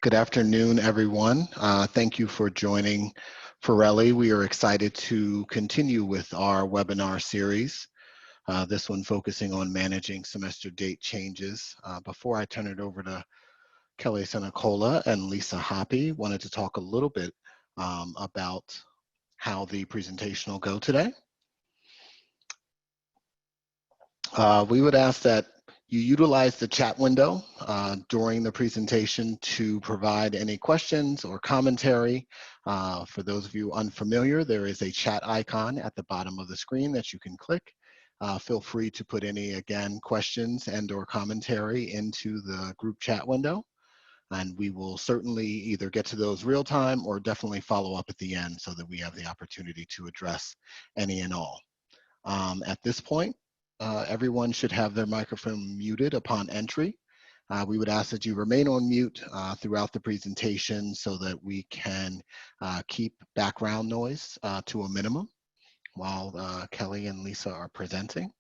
Good afternoon, everyone. Thank you for joining Forelli. We are excited to continue with our webinar series, this one focusing on managing semester date changes. Before I turn it over to Kelly Senacola and Lisa Hoppe, wanted to talk a little bit about how the presentation will go today. We would ask that you utilize the chat window during the presentation to provide any questions or commentary. For those of you unfamiliar, there is a chat icon at the bottom of the screen that you can click. Feel free to put any, again, questions and or commentary into the group chat window. And we will certainly either get to those real time or definitely follow up at the end so that we have the opportunity to address any and all. At this point, everyone should have their microphone muted upon entry. We would ask that you remain on mute throughout the presentation so that we can keep background noise to a minimum while Kelly and Lisa are presenting.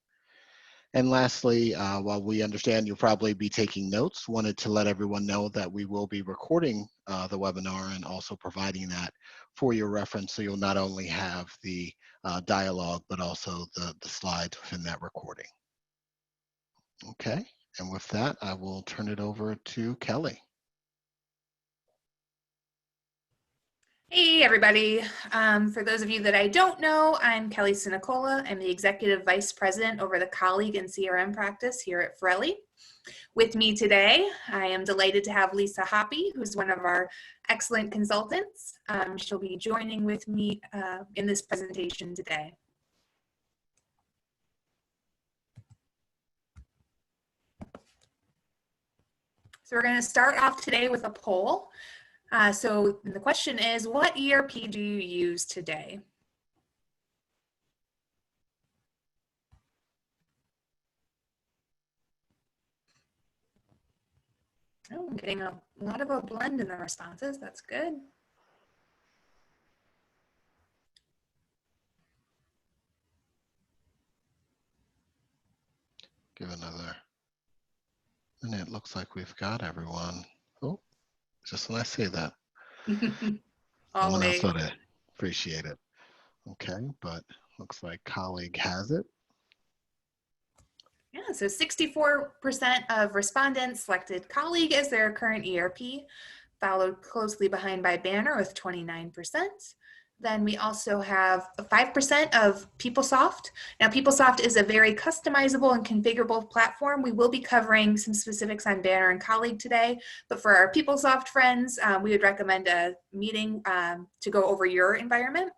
And lastly, while we understand you'll probably be taking notes, wanted to let everyone know that we will be recording the webinar and also providing that for your reference, so you'll not only have the dialogue, but also the slides within that recording. Okay, and with that, I will turn it over to Kelly. Hey everybody, for those of you that I don't know, I'm Kelly Senacola. I'm the Executive Vice President over the Colleague and CRM practice here at Forelli. With me today, I am delighted to have Lisa Hoppe, who's one of our excellent consultants. She'll be joining with me in this presentation today. So we're going to start off today with a poll. So the question is, what ERP do you use today? Oh, I'm getting a lot of a blend in the responses. That's good. Give another minute. It looks like we've got everyone. Oh, just when I say that. Someone else ought to appreciate it. Okay, but looks like colleague has it. Yeah, so 64% of respondents selected colleague as their current ERP, followed closely behind by Banner with 29%. Then we also have 5% of PeopleSoft. Now, PeopleSoft is a very customizable and configurable platform. We will be covering some specifics on Banner and Colleague today, but for our PeopleSoft friends, we would recommend a meeting to go over your environment.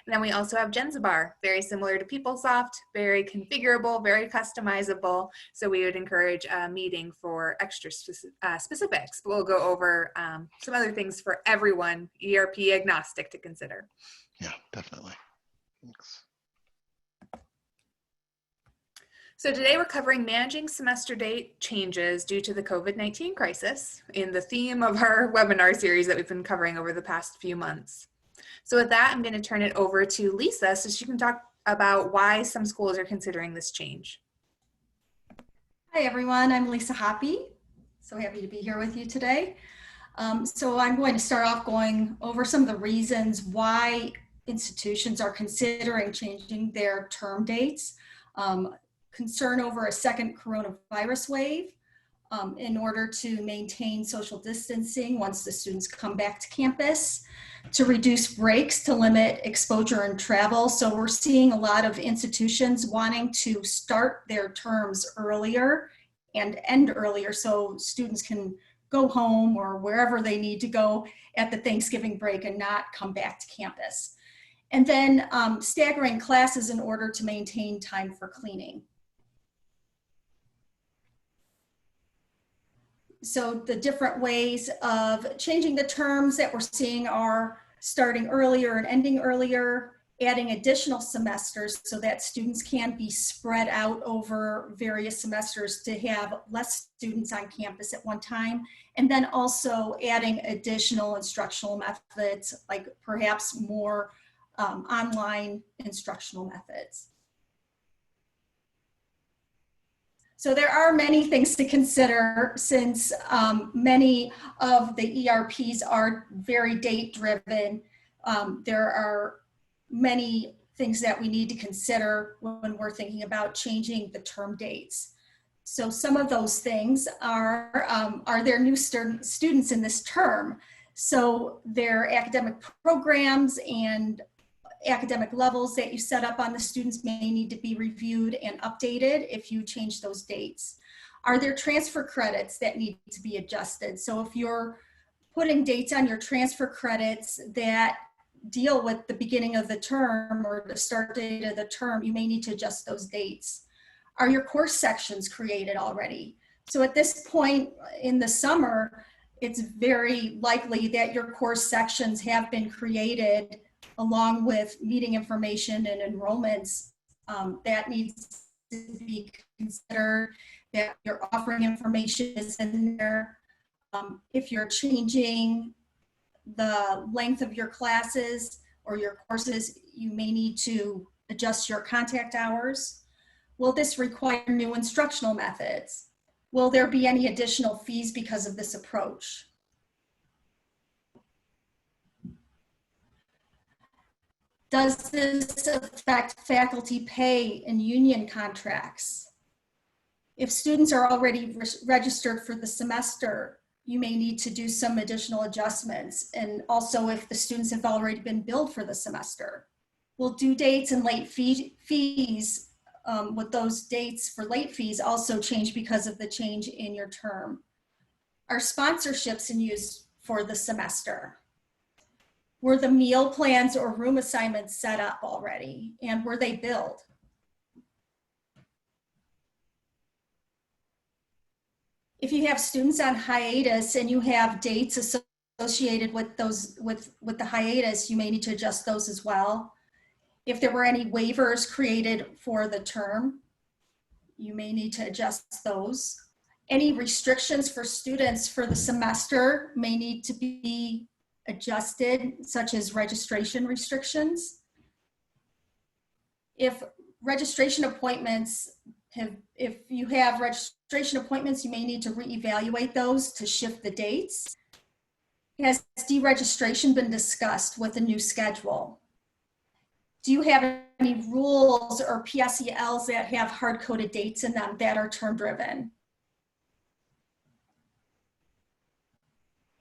And then we also have Genzabar, very similar to PeopleSoft, very configurable, very customizable. So we would encourage a meeting for extra specifics. We'll go over some other things for everyone, ERP agnostic, to consider. Yeah, definitely. Thanks. So today we're covering managing semester date changes due to the COVID-19 crisis in the theme of our webinar series that we've been covering over the past few months. So with that, I'm going to turn it over to Lisa so she can talk about why some schools are considering this change. Hi everyone, I'm Lisa Hoppe. So happy to be here with you today. So I'm going to start off going over some of the reasons why institutions are considering changing their term dates. Concern over a second coronavirus wave in order to maintain social distancing once the students come back to campus, to reduce breaks to limit exposure and travel. So we're seeing a lot of institutions wanting to start their terms earlier and end earlier so students can go home or wherever they need to go at the Thanksgiving break and not come back to campus. And then staggering classes in order to maintain time for cleaning. So the different ways of changing the terms that we're seeing are starting earlier and ending earlier, adding additional semesters so that students can be spread out over various semesters to have less students on campus at one time, and then also adding additional instructional methods, like perhaps more online instructional methods. So there are many things to consider since many of the ERPs are very date driven. There are many things that we need to consider when we're thinking about changing the term dates. So some of those things are there new students in this term? So their academic programs and academic levels that you set up on the students may need to be reviewed and updated if you change those dates. Are there transfer credits that need to be adjusted? So if you're putting dates on your transfer credits that deal with the beginning of the term or the start date of the term, you may need to adjust those dates. Are your course sections created already? So at this point in the summer, it's very likely that your course sections have been created along with meeting information and enrollments. That needs to be considered, that your offering information is in there. If you're changing the length of your classes or your courses, you may need to adjust your contact hours. Will this require new instructional methods? Will there be any additional fees because of this approach? Does this affect faculty pay and union contracts? If students are already registered for the semester, you may need to do some additional adjustments. And also if the students have already been billed for the semester. Will due dates and late fees with those dates for late fees also change because of the change in your term? Are sponsorships in use for the semester? Were the meal plans or room assignments set up already, and were they billed? If you have students on hiatus and you have dates associated with those with the hiatus, you may need to adjust those as well. If there were any waivers created for the term, you may need to adjust those. Any restrictions for students for the semester may need to be adjusted, such as registration restrictions. If registration appointments if you have registration appointments, you may need to reevaluate those to shift the dates. Has deregistration been discussed with a new schedule? Do you have any rules or PSELs that have hard-coded dates in them that are term-driven?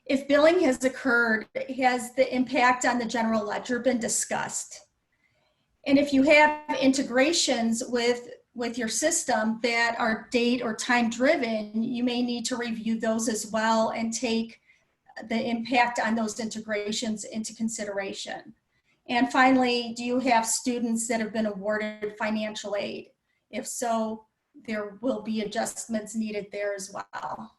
If billing has occurred, has the impact on the general ledger been discussed? And if you have integrations with your system that are date or time driven, you may need to review those as well and take the impact on those integrations into consideration. And finally, do you have students that have been awarded financial aid? If so, there will be adjustments needed there as well.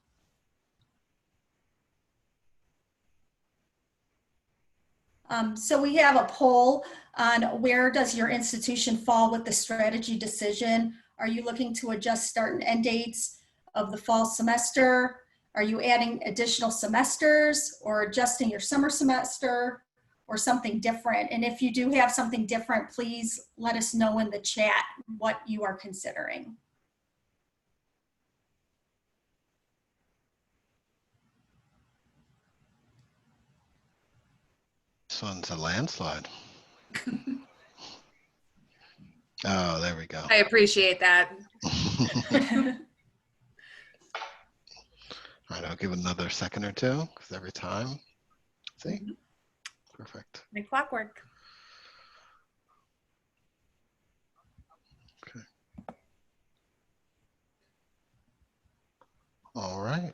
So we have a poll on where does your institution fall with the strategy decision. Are you looking to adjust start and end dates of the fall semester? Are you adding additional semesters or adjusting your summer semester or something different? And if you do have something different, please let us know in the chat what you are considering. This one's a landslide. Oh, there we go. I appreciate that. All right, I'll give it another second or two because every time, see, perfect. Like clockwork. Okay. All right.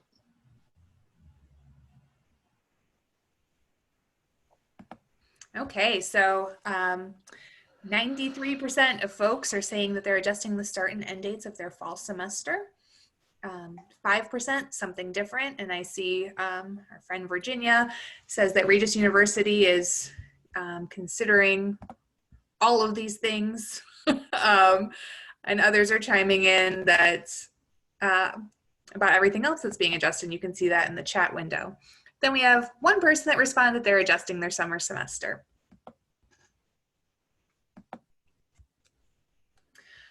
Okay, so 93% of folks are saying that they're adjusting the start and end dates of their fall semester. 5% something different, and I see our friend Virginia says that Regis University is considering all of these things, and others are chiming in that about everything else that's being adjusted, and you can see that in the chat window. Then we have one person that responded they're adjusting their summer semester.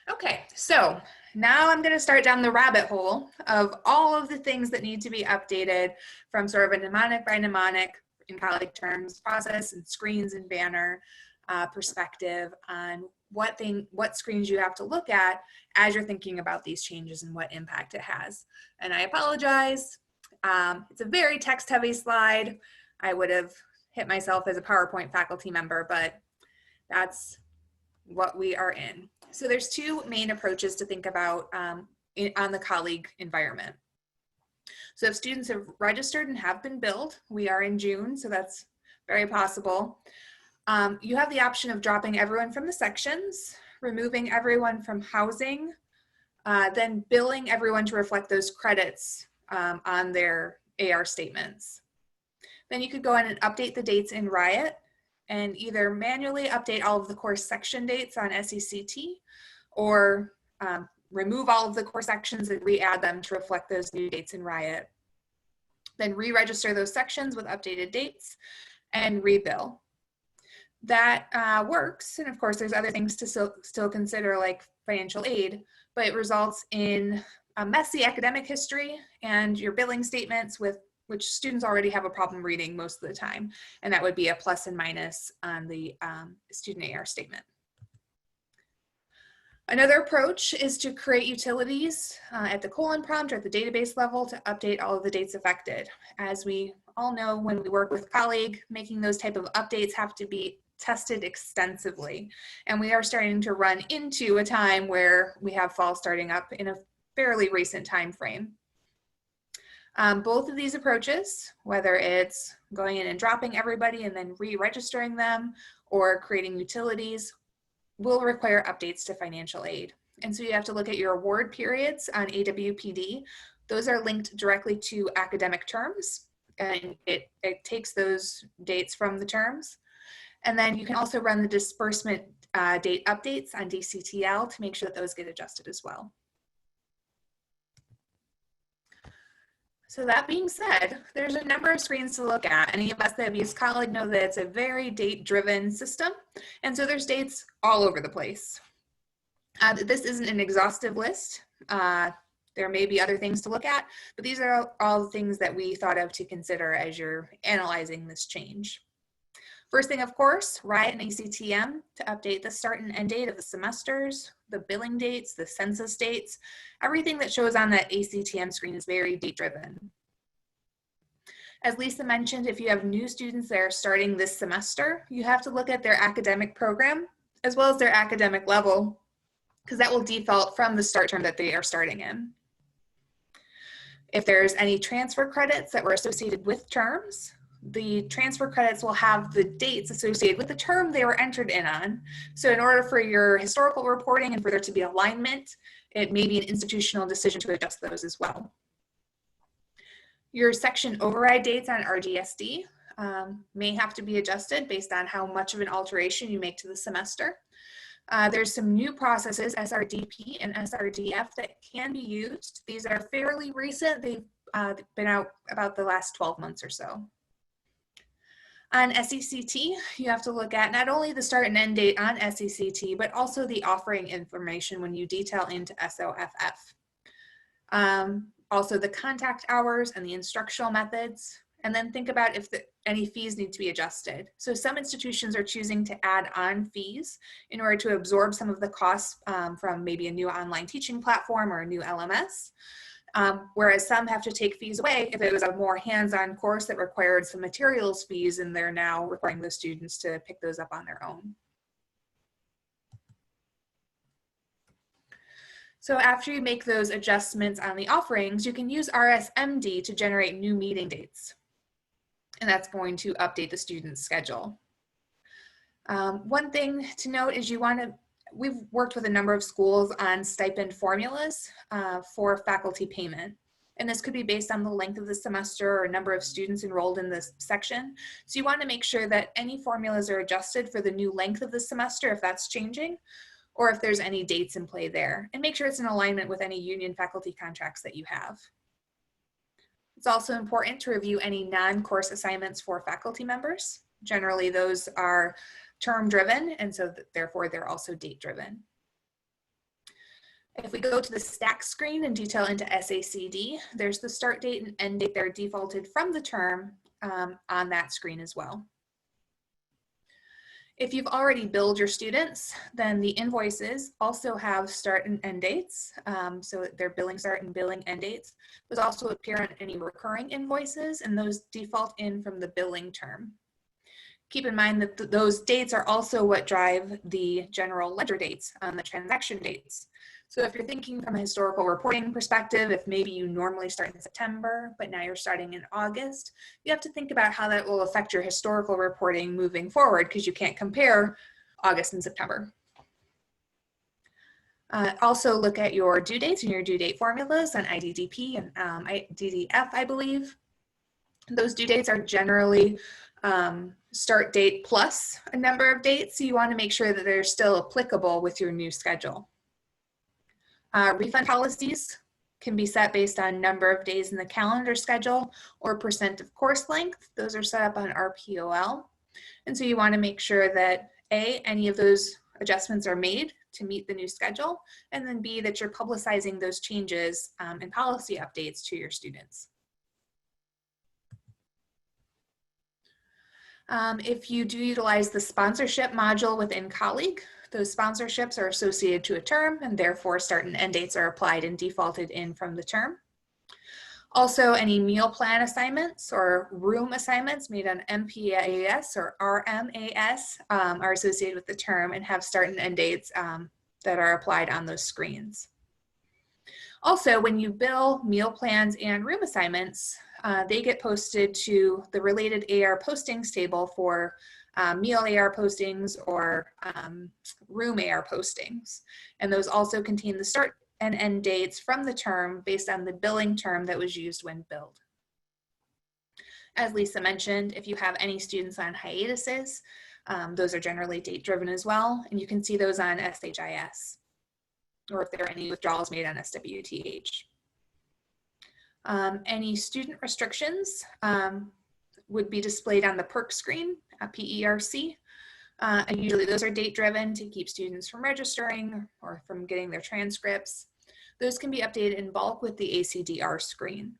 Okay, so now I'm going to start down the rabbit hole of all of the things that need to be updated from sort of a mnemonic by mnemonic in colleague terms process and screens and banner perspective on what screens you have to look at as you're thinking about these changes and what impact it has. And I apologize. It's a very text heavy slide. I would have hit myself as a PowerPoint faculty member, but that's what we are in. So there's two main approaches to think about on the colleague environment. So if students have registered and have been billed, we are in June, so that's very possible. You have the option of dropping everyone from the sections, removing everyone from housing, then billing everyone to reflect those credits on their AR statements. Then you could go in and update the dates in Riot and either manually update all of the course section dates on SECT or remove all of the course sections and re-add them to reflect those new dates in Riot. Then re-register those sections with updated dates and rebill. That works, and of course there's other things to still consider like financial aid, but it results in a messy academic history and your billing statements with which students already have a problem reading most of the time, and that would be a plus and minus on the student AR statement. Another approach is to create utilities at the colon prompt or at the database level to update all of the dates affected. As we all know, when we work with colleague, making those type of updates have to be tested extensively. And we are starting to run into a time where we have fall starting up in a fairly recent time frame. Both of these approaches, whether it's going in and dropping everybody and then re-registering them or creating utilities, will require updates to financial aid. And so you have to look at your award periods on AWPD. Those are linked directly to academic terms, and it takes those dates from the terms. And then you can also run the disbursement date updates on DCTL to make sure that those get adjusted as well. So that being said, there's a number of screens to look at. Any of us that have used Colleague know that it's a very date-driven system, and so there's dates all over the place. This isn't an exhaustive list. There may be other things to look at, but these are all the things that we thought of to consider as you're analyzing this change. First thing, of course, Riot and ACTM to update the start and end date of the semesters, the billing dates, the census dates. Everything that shows on that ACTM screen is very date-driven. As Lisa mentioned, if you have new students that are starting this semester, you have to look at their academic program as well as their academic level, because that will default from the start term that they are starting in. If there's any transfer credits that were associated with terms, the transfer credits will have the dates associated with the term they were entered in on. So in order for your historical reporting and for there to be alignment, it may be an institutional decision to adjust those as well. Your section override dates on RGSD may have to be adjusted based on how much of an alteration you make to the semester. There's some new processes, SRDP and SRDF, that can be used. These are fairly recent. They've been out about the last 12 months or so. On SECT, you have to look at not only the start and end date on SECT, but also the offering information when you detail into SOFF. Also the contact hours and the instructional methods, and then think about if any fees need to be adjusted. So some institutions are choosing to add on fees in order to absorb some of the costs from maybe a new online teaching platform or a new LMS. Whereas some have to take fees away if it was a more hands-on course that required some materials fees, and they're now requiring the students to pick those up on their own. So after you make those adjustments on the offerings, you can use RSMD to generate new meeting dates. And that's going to update the student's schedule. One thing to note is we've worked with a number of schools on stipend formulas for faculty payment. And this could be based on the length of the semester or number of students enrolled in this section. So you want to make sure that any formulas are adjusted for the new length of the semester if that's changing, or if there's any dates in play there, and make sure it's in alignment with any union faculty contracts that you have. It's also important to review any non-course assignments for faculty members. Generally, those are term driven, and so therefore they're also date driven. If we go to the stack screen and detail into SACD, there's the start date and end date that are defaulted from the term on that screen as well. If you've already billed your students, then the invoices also have start and end dates. So their billing start and billing end dates. Those also appear on any recurring invoices, and those default in from the billing term. Keep in mind that those dates are also what drive the general ledger dates on the transaction dates. So if you're thinking from a historical reporting perspective, if maybe you normally start in September, but now you're starting in August, you have to think about how that will affect your historical reporting moving forward, because you can't compare August and September. Also look at your due dates and your due date formulas on IDDP and IDDF, I believe. Those due dates are generally start date plus a number of dates, so you want to make sure that they're still applicable with your new schedule. Refund policies can be set based on number of days in the calendar schedule or % of course length. Those are set up on RPOL. And so you want to make sure that A, any of those adjustments are made to meet the new schedule, and then B, that you're publicizing those changes and policy updates to your students. If you do utilize the sponsorship module within Colleague, those sponsorships are associated to a term, and therefore start and end dates are applied and defaulted in from the term. Also, any meal plan assignments or room assignments made on MPAS or RMAS are associated with the term and have start and end dates that are applied on those screens. Also, when you bill meal plans and room assignments, they get posted to the related AR postings table for meal AR postings or room AR postings. And those also contain the start and end dates from the term based on the billing term that was used when billed. As Lisa mentioned, if you have any students on hiatuses, those are generally date driven as well. And you can see those on SHIS, or if there are any withdrawals made on SWTH. Any student restrictions would be displayed on the PERC screen, PERC. And usually those are date driven to keep students from registering or from getting their transcripts. Those can be updated in bulk with the ACDR screen.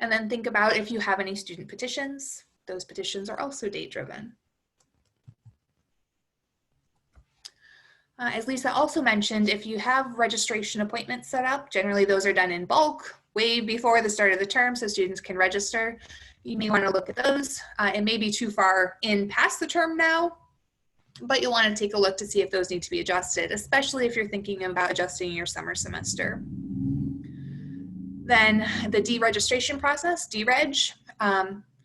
And then think about if you have any student petitions, those petitions are also date driven. As Lisa also mentioned, if you have registration appointments set up, generally those are done in bulk way before the start of the term so students can register. You may want to look at those. It may be too far in past the term now, but you'll want to take a look to see if those need to be adjusted, especially if you're thinking about adjusting your summer semester. Then the deregistration process, dereg,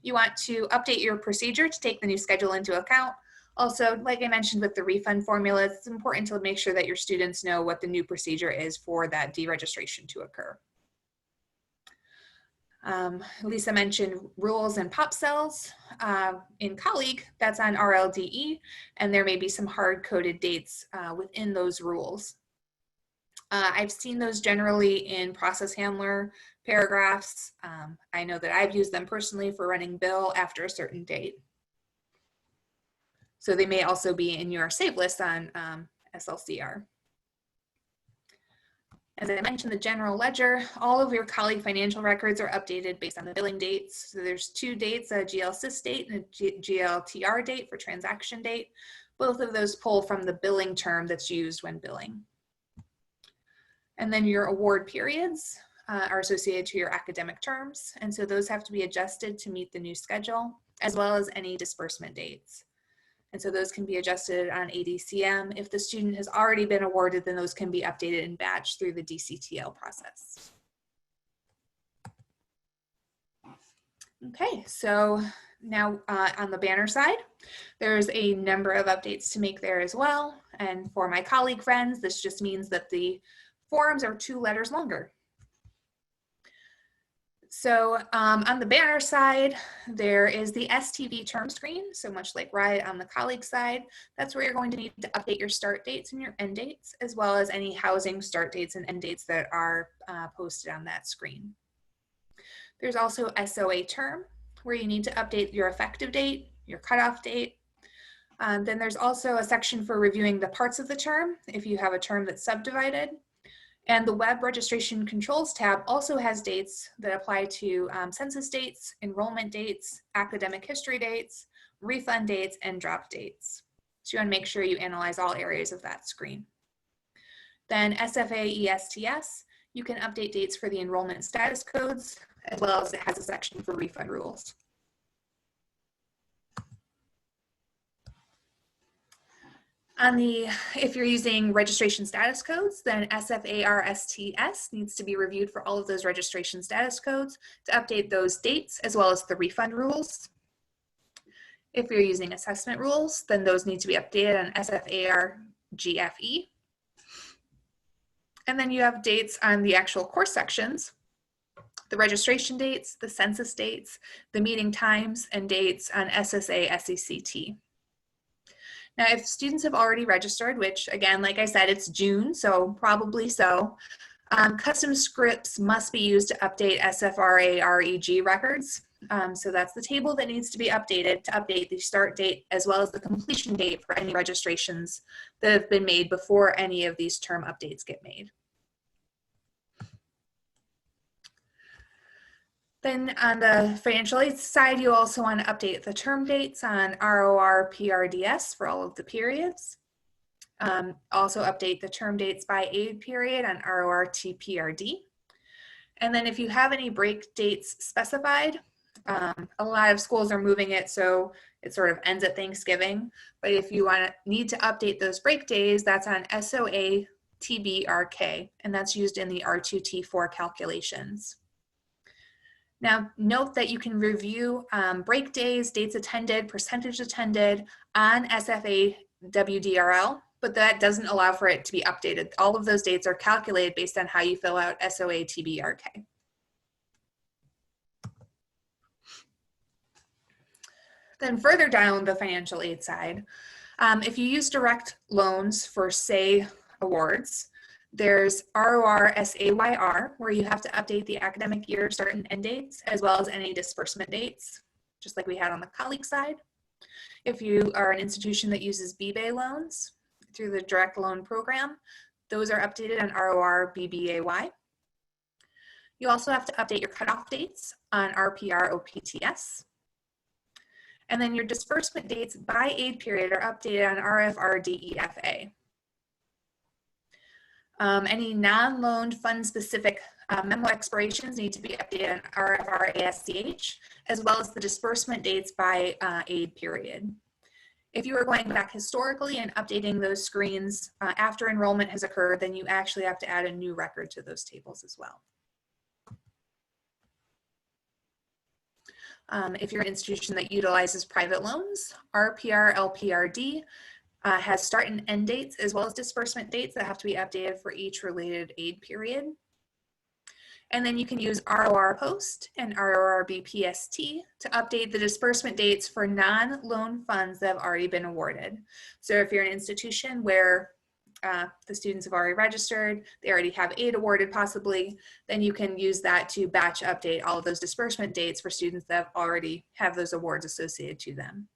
you want to update your procedure to take the new schedule into account. Also, like I mentioned with the refund formula, it's important to make sure that your students know what the new procedure is for that deregistration to occur. Lisa mentioned rules and pop cells. In Colleague, that's on RLDE, and there may be some hard-coded dates within those rules. I've seen those generally in process handler paragraphs. I know that I've used them personally for running bill after a certain date. So they may also be in your save list on SLCR. As I mentioned, the general ledger, all of your Colleague financial records are updated based on the billing dates. So there's two dates, a GL-SYS date and a GLTR date for transaction date. Both of those pull from the billing term that's used when billing. And then your award periods are associated to your academic terms. And so those have to be adjusted to meet the new schedule, as well as any disbursement dates. And so those can be adjusted on ADCM. If the student has already been awarded, then those can be updated in batch through the DCTL process. Okay, so now on the banner side, there's a number of updates to make there as well. And for my Colleague friends, this just means that the forms are 2 letters longer. So on the banner side, there is the STV term screen. So much like right on the Colleague side, that's where you're going to need to update your start dates and your end dates, as well as any housing start dates and end dates that are posted on that screen. There's also SOA term, where you need to update your effective date, your cutoff date, Then there's also a section for reviewing the parts of the term if you have a term that's subdivided. And the Web Registration Controls tab also has dates that apply to census dates, enrollment dates, academic history dates, refund dates, and drop dates. So you want to make sure you analyze all areas of that screen. Then SFA ESTS, you can update dates for the enrollment status codes, as well as it has a section for refund rules. If you're using registration status codes, then SFARSTS needs to be reviewed for all of those registration status codes to update those dates as well as the refund rules. If you're using assessment rules, then those need to be updated on SFARGFE. And then you have dates on the actual course sections, the registration dates, the census dates, the meeting times and dates on SSA SECT. Now, if students have already registered, which again, like I said, it's June, so probably so, custom scripts must be used to update SFRA-REG records. So that's the table that needs to be updated to update the start date as well as the completion date for any registrations that have been made before any of these term updates get made. Then on the financial aid side, you also want to update the term dates on ROR PRDS for all of the periods. Also update the term dates by aid period on ROR TPRD. And then if you have any break dates specified, a lot of schools are moving it so it sort of ends at Thanksgiving. But if you need to update those break days, that's on SOA TBRK, and that's used in the R2T4 calculations. Now, note that you can review break days, dates attended, percentage attended on SFA WDRL, but that doesn't allow for it to be updated. All of those dates are calculated based on how you fill out SOA TBRK. Then further down the financial aid side, if you use direct loans for SAY awards, there's ROR SAYR, where you have to update the academic year start and end dates, as well as any disbursement dates, just like we had on the colleague side. If you are an institution that uses BBA loans through the direct loan program, those are updated on ROR BBAY. You also have to update your cutoff dates on RPR OPTS. And then your disbursement dates by aid period are updated on RFR-DEFA. Any non-loaned fund-specific memo expirations need to be updated on RFR-ASCH, as well as the disbursement dates by aid period. If you are going back historically and updating those screens after enrollment has occurred, then you actually have to add a new record to those tables as well. If you're an institution that utilizes private loans, RPR-LPRD has start and end dates as well as disbursement dates that have to be updated for each related aid period. And then you can use ROR Post and ROR BPST to update the disbursement dates for non-loan funds that have already been awarded. So if you're an institution where the students have already registered, they already have aid awarded possibly, then you can use that to batch update all of those disbursement dates for students that already have those awards associated to them.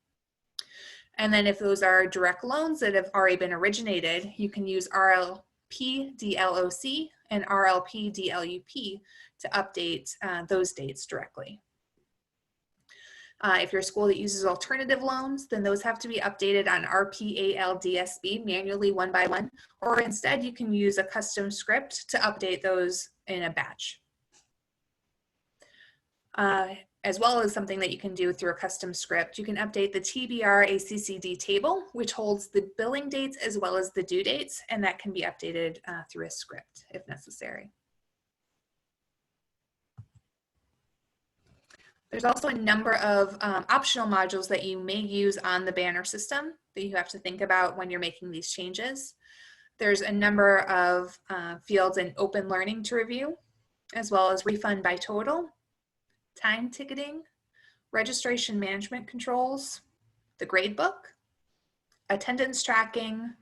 And then if those are direct loans that have already been originated, you can use RLP-DLOC and RLP-DLUP to update those dates directly. If you're a school that uses alternative loans, then those have to be updated on RPALDSB manually one by one, or instead you can use a custom script to update those in a batch. As well as something that you can do through a custom script, you can update the TBR ACCD table, which holds the billing dates as well as the due dates, and that can be updated through a script if necessary. There's also a number of optional modules that you may use on the Banner system that you have to think about when you're making these changes. There's a number of fields in open learning to review, as well as refund by total, time ticketing, registration management controls, the gradebook, attendance tracking,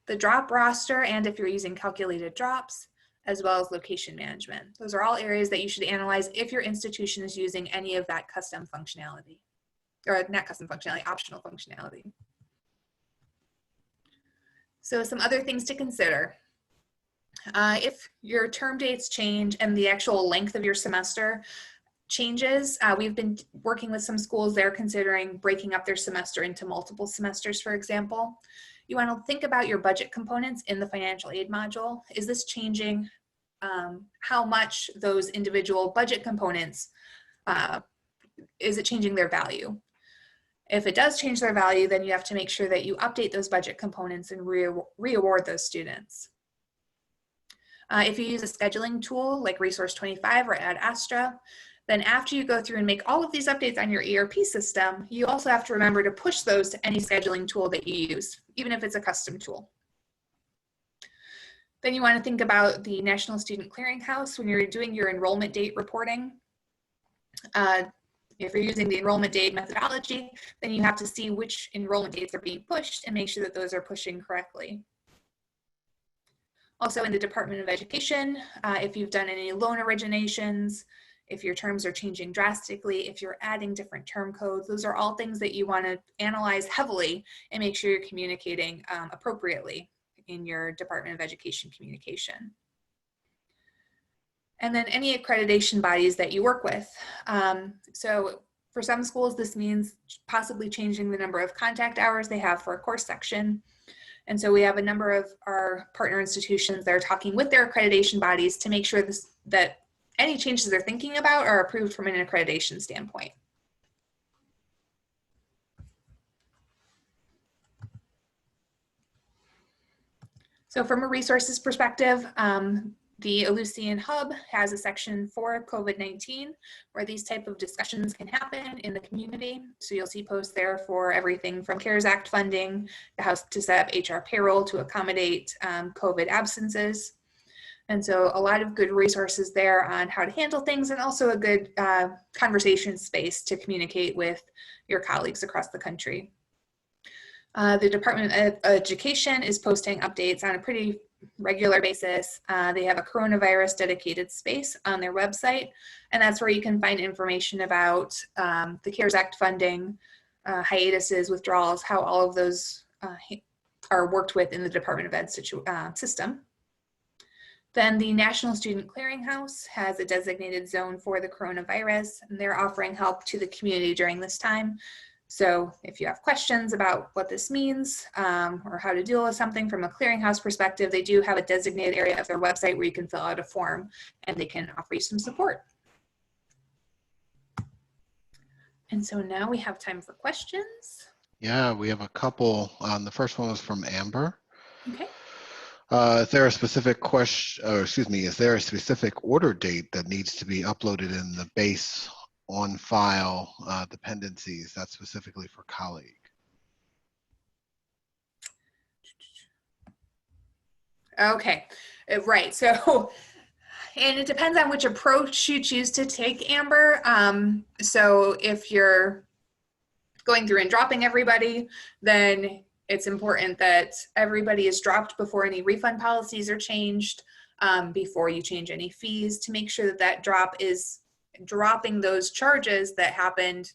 the drop roster, and if you're using calculated drops, as well as location management. Those are all areas that you should analyze if your institution is using any of that custom functionality, or not custom functionality, optional functionality. So some other things to consider. If your term dates change and the actual length of your semester changes, we've been working with some schools, they're considering breaking up their semester into multiple semesters, for example. You want to think about your budget components in the financial aid module. Is this changing how much those individual budget components, is it changing their value? If it does change their value, then you have to make sure that you update those budget components and re-award those students. If you use a scheduling tool like Resource 25 or Ad Astra, then after you go through and make all of these updates on your ERP system, you also have to remember to push those to any scheduling tool that you use, even if it's a custom tool. Then you want to think about the National Student Clearinghouse when you're doing your enrollment date reporting. If you're using the enrollment date methodology, then you have to see which enrollment dates are being pushed and make sure that those are pushing correctly. Also in the Department of Education, if you've done any loan originations, if your terms are changing drastically, if you're adding different term codes, those are all things that you want to analyze heavily and make sure you're communicating appropriately in your Department of Education communication. And then any accreditation bodies that you work with. So for some schools, this means possibly changing the number of contact hours they have for a course section. And so we have a number of our partner institutions that are talking with their accreditation bodies to make sure that any changes they're thinking about are approved from an accreditation standpoint. So from a resources perspective, the Ellucian Hub has a section for COVID-19 where these type of discussions can happen in the community. So you'll see posts there for everything from CARES Act funding, the House to set up HR payroll to accommodate COVID absences. And so a lot of good resources there on how to handle things, and also a good conversation space to communicate with your colleagues across the country. The Department of Education is posting updates on a pretty regular basis. They have a coronavirus dedicated space on their website, and that's where you can find information about the CARES Act funding, hiatuses, withdrawals, how all of those are worked with in the Department of Ed system. Then the National Student Clearinghouse has a designated zone for the coronavirus, and they're offering help to the community during this time. So if you have questions about what this means or how to deal with something from a clearinghouse perspective, they do have a designated area of their website where you can fill out a form and they can offer you some support. And so now we have time for questions. Yeah, we have a couple. The first one was from Amber. Okay. Is there a specific question, or excuse me, is there a specific order date that needs to be uploaded in the base on file dependencies, that's specifically for colleague? Okay, right. So, and it depends on which approach you choose to take, Amber. So if you're going through and dropping everybody, then it's important that everybody is dropped before any refund policies are changed, before you change any fees, to make sure that that drop is dropping those charges that happened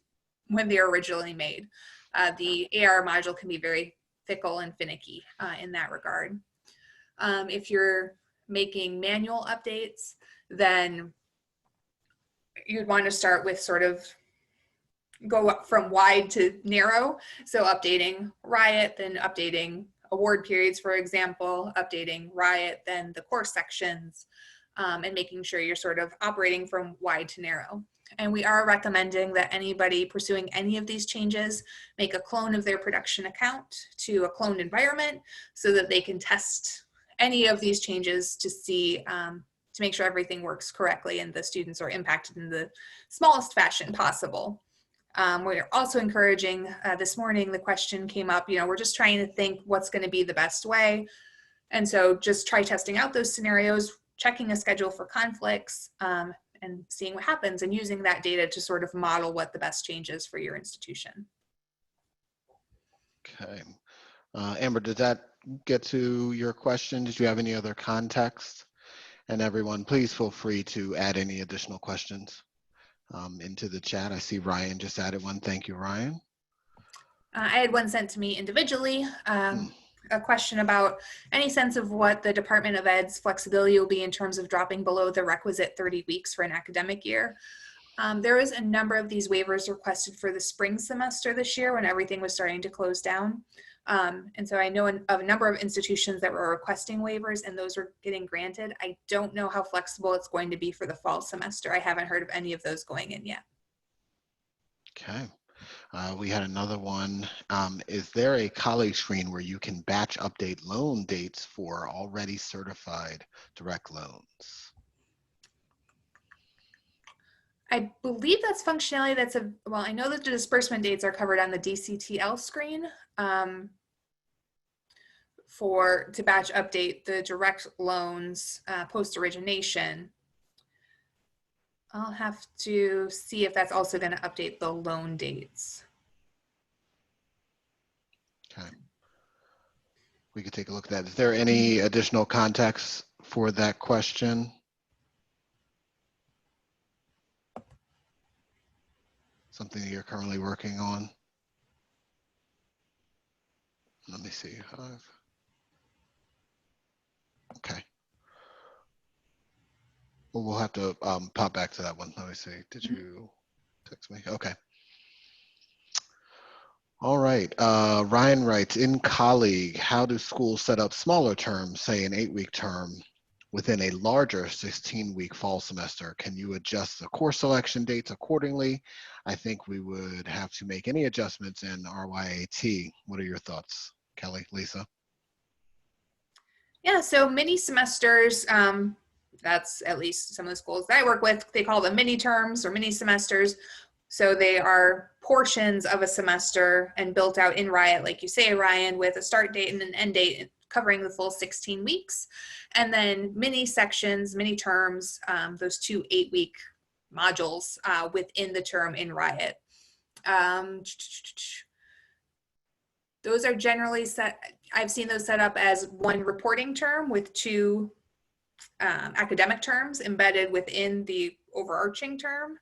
when they were originally made. The AR module can be very fickle and finicky in that regard. If you're making manual updates, then you'd want to start with sort of go up from wide to narrow. So updating Riot, then updating award periods, for example, updating Riot, then the course sections, and making sure you're sort of operating from wide to narrow. And we are recommending that anybody pursuing any of these changes make a clone of their production account to a cloned environment so that they can test any of these changes to see, to make sure everything works correctly and the students are impacted in the smallest fashion possible. We're also encouraging, this morning the question came up, we're just trying to think what's going to be the best way. And so just try testing out those scenarios, checking a schedule for conflicts, and seeing what happens, and using that data to sort of model what the best change is for your institution. Okay. Amber, did that get to your question? Did you have any other context? And everyone, please feel free to add any additional questions into the chat. I see Ryan just added one. Thank you, Ryan. I had one sent to me individually. a question about any sense of what the Department of Ed's flexibility will be in terms of dropping below the requisite 30 weeks for an academic year. There was a number of these waivers requested for the spring semester this year when everything was starting to close down. And so I know of a number of institutions that were requesting waivers and those were getting granted. I don't know how flexible it's going to be for the fall semester. I haven't heard of any of those going in yet. Okay. We had another one. Is there a colleague screen where you can batch update loan dates for already certified direct loans? I believe that's functionality that's well, I know that the disbursement dates are covered on the DCTL screen to batch update the direct loans post origination. I'll have to see if that's also going to update the loan dates. Okay. We could take a look at that. Is there any additional context for that question? Something that you're currently working on? Let me see. Okay. Well, we'll have to pop back to that one. Let me see. Did you text me? Okay. All right. Ryan writes, in colleague, how do schools set up smaller terms, say an 8-week term, within a larger 16-week fall semester? Can you adjust the course selection dates accordingly? I think we would have to make any adjustments in RYAT. What are your thoughts, Kelly, Lisa? Yeah, so mini semesters, that's at least some of the schools that I work with, they call them mini terms or mini semesters. So they are portions of a semester and built out in Riot, like you say, Ryan, with a start date and an end date covering the full 16 weeks. And then mini sections, mini terms, those 2 8-week modules within the term in Riot. Those are generally set, I've seen those set up as one reporting term with 2 academic terms embedded within the overarching term.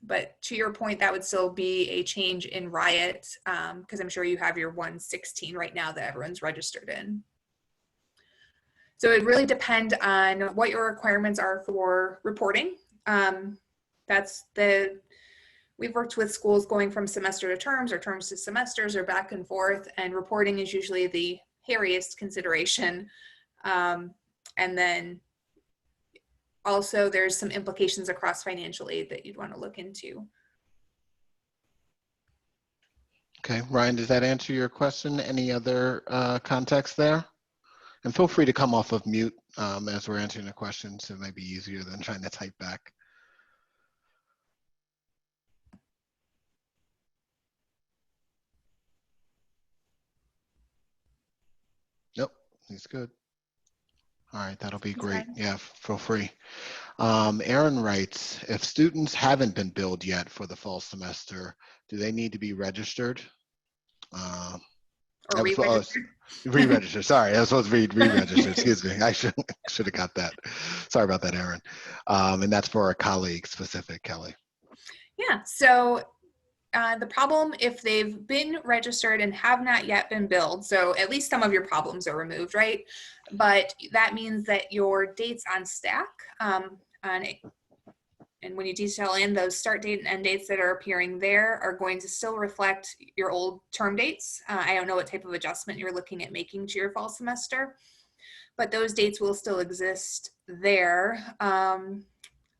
But to your point, that would still be a change in Riot because I'm sure you have your 116 right now that everyone's registered in. So it really depends on what your requirements are for reporting. We've worked with schools going from semester to terms or terms to semesters or back and forth, and reporting is usually the hairiest consideration. And then also there's some implications across financial aid that you'd want to look into. Okay, Ryan, does that answer your question? Any other context there? And feel free to come off of mute as we're answering the questions. It might be easier than trying to type back. Nope, he's good. All right, that'll be great. Yeah, feel free. Aaron writes, if students haven't been billed yet for the fall semester, do they need to be registered? Or re-registered? Re-registered, sorry, I was supposed to be re-registered, excuse me. I should have got that. Sorry about that, Aaron. And that's for our colleague specific, Kelly. Yeah, so the problem, if they've been registered and have not yet been billed, so at least some of your problems are removed, right? But that means that your dates on stack, and when you detail in those start date and end dates that are appearing there are going to still reflect your old term dates. I don't know what type of adjustment you're looking at making to your fall semester, but those dates will still exist there.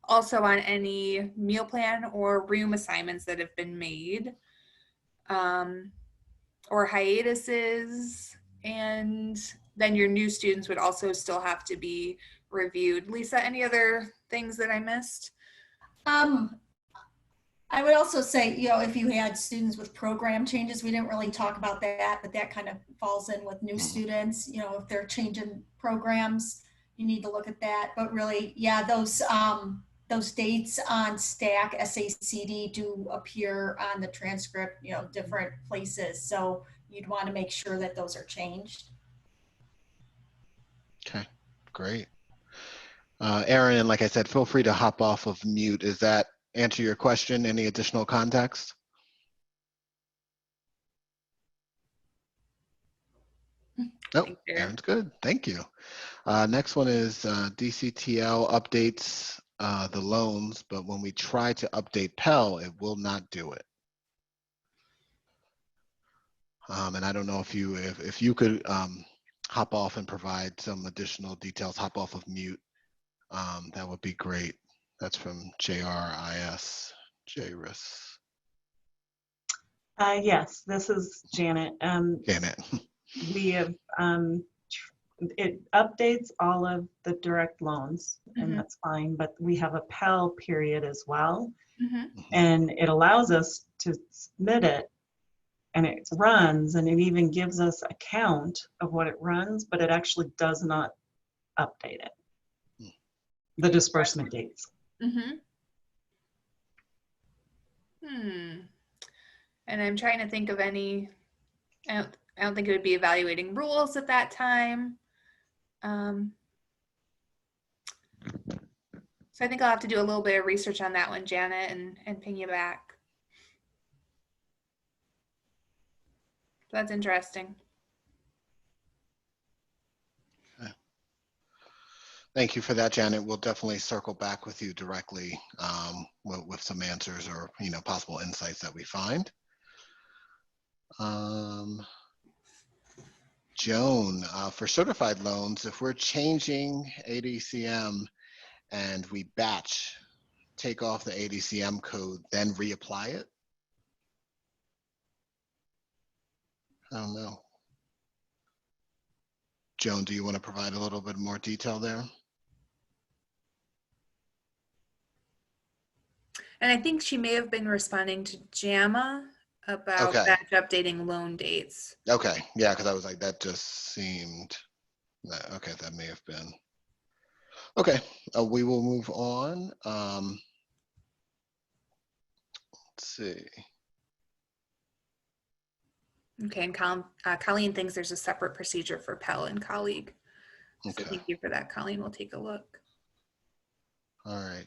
Also on any meal plan or room assignments that have been made, or hiatuses, and then your new students would also still have to be reviewed. Lisa, any other things that I missed? I would also say, if you had students with program changes, we didn't really talk about that, but that kind of falls in with new students. If they're changing programs, you need to look at that. But really, yeah, those dates on stack SACD do appear on the transcript, different places. So you'd want to make sure that those are changed. Okay, great. Aaron, and like I said, feel free to hop off of mute. Does that answer your question? Any additional context? Nope, think they're- sounds good. Thank you. Next one is DCTL updates the loans, but when we try to update Pell, it will not do it. And I don't know if you could hop off and provide some additional details, hop off of mute. That would be great. That's from JRIS, JRIS. Yes, this is Janet. Janet. We have, it updates all of the direct loans, and Mhm. that's fine, but we have a Pell period as well. Mhm. And it allows us to submit it, and it runs, and it even gives us a count of what it runs, but it actually does not update it. The disbursement dates. Mhm. And I'm trying to think of any. I don't think it would be evaluating rules at that time. So I think I'll have to do a little bit of research on that one, Janet, and ping you back. That's interesting. Thank you for that, Janet. We'll definitely circle back with you directly with some answers or possible insights that we find. Joan, for certified loans, if we're changing ADCM and we batch, take off the ADCM code, then reapply it? I don't know. Joan, do you want to provide a little bit more detail there? And I think she may have been responding to JAMA about Okay. batch updating loan dates. Okay, yeah, because I was like, that just seemed, okay, that may have been. Okay, we will move on. Let's see. Okay, and Colleen thinks there's a separate procedure for Pell and colleague. Okay. So thank you for that, Colleen. We'll take a look. All right.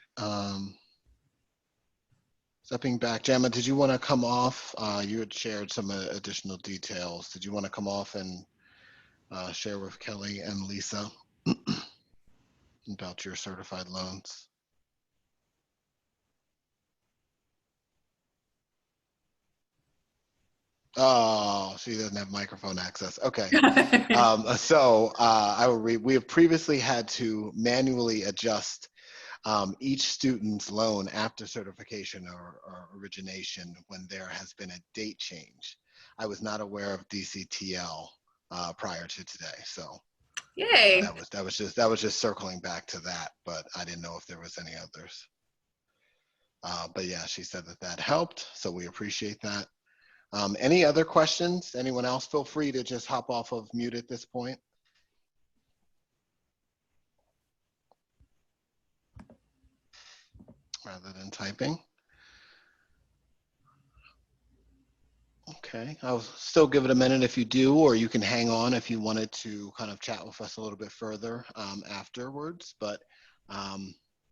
Stepping back, Gemma, did you want to come off? You had shared some additional details. Did you want to come off and share with Kelly and Lisa about your certified loans? Oh, she doesn't have microphone access. Okay. So I will read. We have previously had to manually adjust each student's loan after certification or origination when there has been a date change. I was not aware of DCTL prior to today, so Yay. that was just circling back to that, but I didn't know if there was any others. But yeah, she said that helped, so we appreciate that. Any other questions? Anyone else? Feel free to just hop off of mute at this point. Rather than typing. Okay, I'll still give it a minute if you do, or you can hang on if you wanted to kind of chat with us a little bit further afterwards. But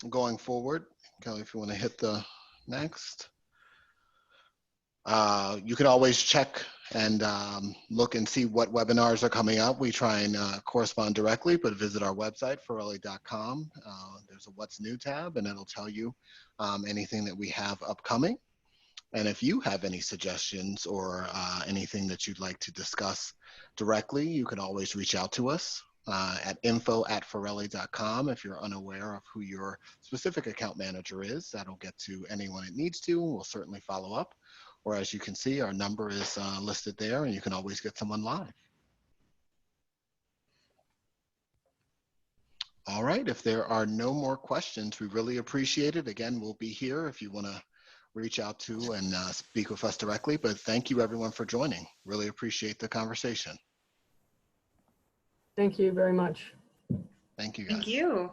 going forward, Kelly, if you want to hit the next. You can always check and look and see what webinars are coming up. We try and correspond directly, but visit our website, forelli.com. There's a What's New tab, and it'll tell you anything that we have upcoming. And if you have any suggestions or anything that you'd like to discuss directly, you can always reach out to us at info@forelli.com. If you're unaware of who your specific account manager is, that'll get to anyone it needs to, and we'll certainly follow up. Or as you can see, our number is listed there, and you can always get someone live. All right, if there are no more questions, we really appreciate it. Again, we'll be here if you want to reach out to and speak with us directly. But thank you, everyone, for joining. Really appreciate the conversation. Thank you very much. Thank you, guys. Thank you.